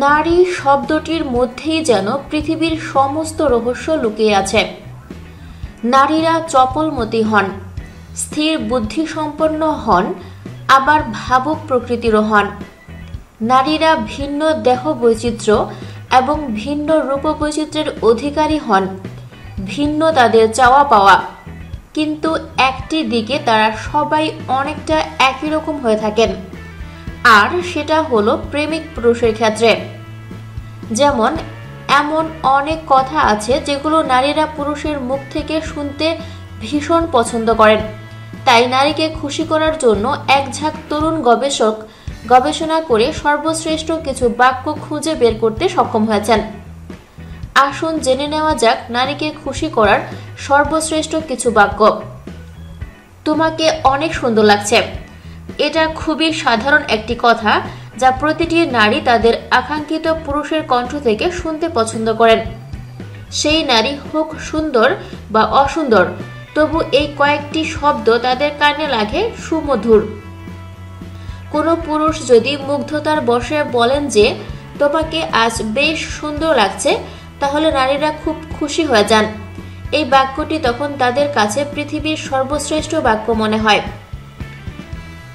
নারী শব্দটির মধ্যেই যেন পৃথিবীর সমস্ত রহস্য লুকিয়ে আছে। নারীরা চপলমতি হন, স্থির বুদ্ধিসম্পন্ন হন, আবার ভাবুক প্রকৃতিরও হন। নারীরা ভিন্ন দেহ বৈচিত্র্য এবং ভিন্ন রূপ বৈচিত্র্যের অধিকারী হন, ভিন্ন তাদের চাওয়া পাওয়া, কিন্তু একটি দিকে তারা সবাই অনেকটা একই রকম হয়ে থাকেন, আর সেটা হলো প্রেমিক পুরুষের ক্ষেত্রে। যেমন এমন অনেক কথা আছে যেগুলো নারীরা পুরুষের মুখ থেকে শুনতে ভীষণ পছন্দ করেন, তাই নারীকে খুশি করার জন্য এক ঝাঁক তরুণ গবেষক গবেষণা করে সর্বশ্রেষ্ঠ কিছু বাক্য খুঁজে বের করতে সক্ষম হয়েছেন। আসুন জেনে নেওয়া যাক নারীকে খুশি করার সর্বশ্রেষ্ঠ কিছু বাক্য। তোমাকে অনেক সুন্দর লাগছে। এটা খুবই সাধারণ একটি কথা যা প্রতিটি নারী তাদের আকাঙ্ক্ষিত পুরুষের কণ্ঠ থেকে শুনতে পছন্দ করেন। সেই নারী হোক সুন্দর বা অসুন্দর, তবু এই কয়েকটি শব্দ তাদের কানে লাগে সুমধুর। কোনো পুরুষ যদি মুগ্ধতার বশে বলেন যে তোমাকে আজ বেশ সুন্দর লাগছে, তাহলে নারীরা খুব খুশি হয়ে যান। এই বাক্যটি তখন তাদের কাছে পৃথিবীর সর্বশ্রেষ্ঠ বাক্য মনে হয়।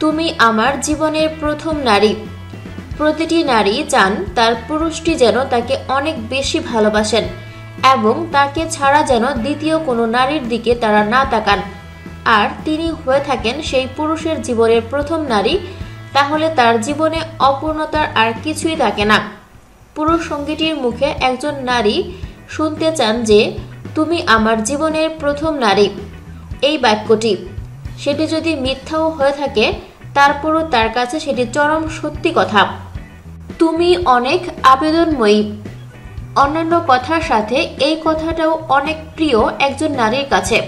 তুমি আমার জীবনের প্রথম নারী। প্রতিটি নারী চান তার পুরুষটি যেন তাকে অনেক বেশি ভালোবাসেন এবং তাকে ছাড়া যেন দ্বিতীয় কোনো নারীর দিকে তারা না তাকান, আর তিনি হয়ে থাকেন সেই পুরুষের জীবনের প্রথম নারী। তাহলে তার জীবনে অপূর্ণতার আর কিছুই থাকে না। পুরুষ সঙ্গীটির মুখে একজন নারী শুনতে চান যে তুমি আমার জীবনের প্রথম নারী। এই বাক্যটি, সেটি যদি মিথ্যাও হয়ে থাকে, তারপরও তার কাছে সেটি চরম সত্যি কথা। তুমি অনেক আবেদনময়ী। অন্যান্য কথার সাথে এই কথাটাও অনেক প্রিয় একজন নারীর কাছে।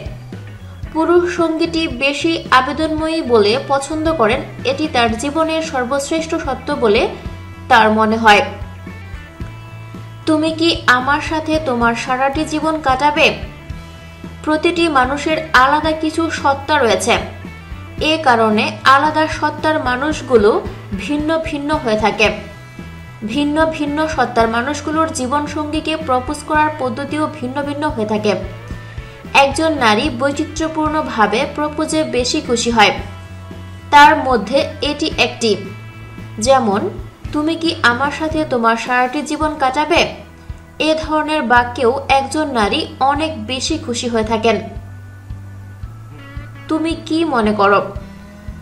পুরুষ সঙ্গীটি বেশি আবেদনময়ী বলে পছন্দ করেন, এটি তার জীবনের সর্বশ্রেষ্ঠ সত্য বলে তার মনে হয়। তুমি কি আমার সাথে তোমার সারাটি জীবন কাটাবে? প্রতিটি মানুষের আলাদা কিছু সত্তা রয়েছে। এ কারণে আলাদা সত্তার মানুষগুলো ভিন্ন ভিন্ন হয়ে থাকে। ভিন্ন ভিন্ন সত্তার মানুষগুলোর জীবনসঙ্গীকে প্রপোজ করার পদ্ধতিও ভিন্ন ভিন্ন হয়ে থাকে। একজন নারী বৈচিত্র্যপূর্ণভাবে প্রপোজে বেশি খুশি হয়, তার মধ্যে এটি একটি। যেমন, তুমি কি আমার সাথে তোমার সারাটি জীবন কাটাবে? এ ধরনের বাক্যেও একজন নারী অনেক বেশি খুশি হয়ে থাকেন। তুমি কি মনে করো?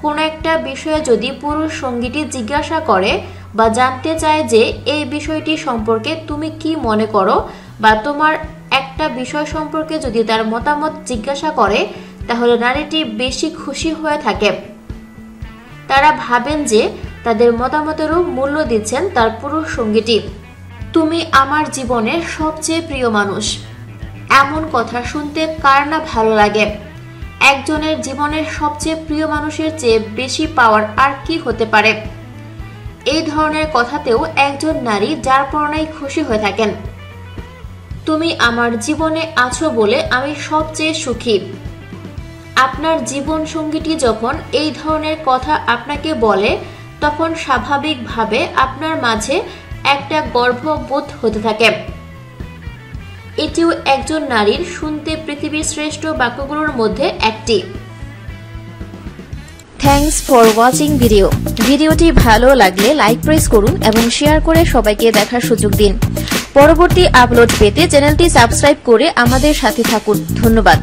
কোনো একটা বিষয়ে যদি পুরুষ সঙ্গীটি জিজ্ঞাসা করে বা জানতে চায় যে এই বিষয়টি সম্পর্কে তুমি কি মনে করো, বা তোমার একটা বিষয় সম্পর্কে যদি তার মতামত জিজ্ঞাসা করে, তাহলে নারীটি বেশি খুশি হয়ে থাকে। তারা ভাবেন যে তাদের মতামতেরও মূল্য দিচ্ছেন তার পুরুষ সঙ্গীটি। তুমি আমার জীবনের সবচেয়ে প্রিয় মানুষ। এমন কথা শুনতে কার না ভালো লাগে? একজনের জীবনের সবচেয়ে প্রিয় মানুষের চেয়ে বেশি পাওয়ার আর কি হতে পারে? এই ধরনের কথাতেও একজন নারী যার পরনাই খুশি হয়ে থাকেন। তুমি আমার জীবনে আছো বলে আমি সবচেয়ে সুখী। আপনার জীবন সঙ্গীটি যখন এই ধরনের কথা আপনাকে বলে, তখন স্বাভাবিকভাবে আপনার মাঝে একটা গর্ববোধ হতে থাকে। এটিও একজন নারীর শুনতে পৃথিবীর শ্রেষ্ঠ বাক্যগুলোর মধ্যে একটি। থ্যাঙ্কস ফর ওয়াচিং ভিডিওটি ভালো লাগলে লাইক প্রেস করুন এবং শেয়ার করে সবাইকে দেখার সুযোগ দিন। পরবর্তী আপলোড পেতে চ্যানেলটি সাবস্ক্রাইব করে আমাদের সাথে থাকুন। ধন্যবাদ।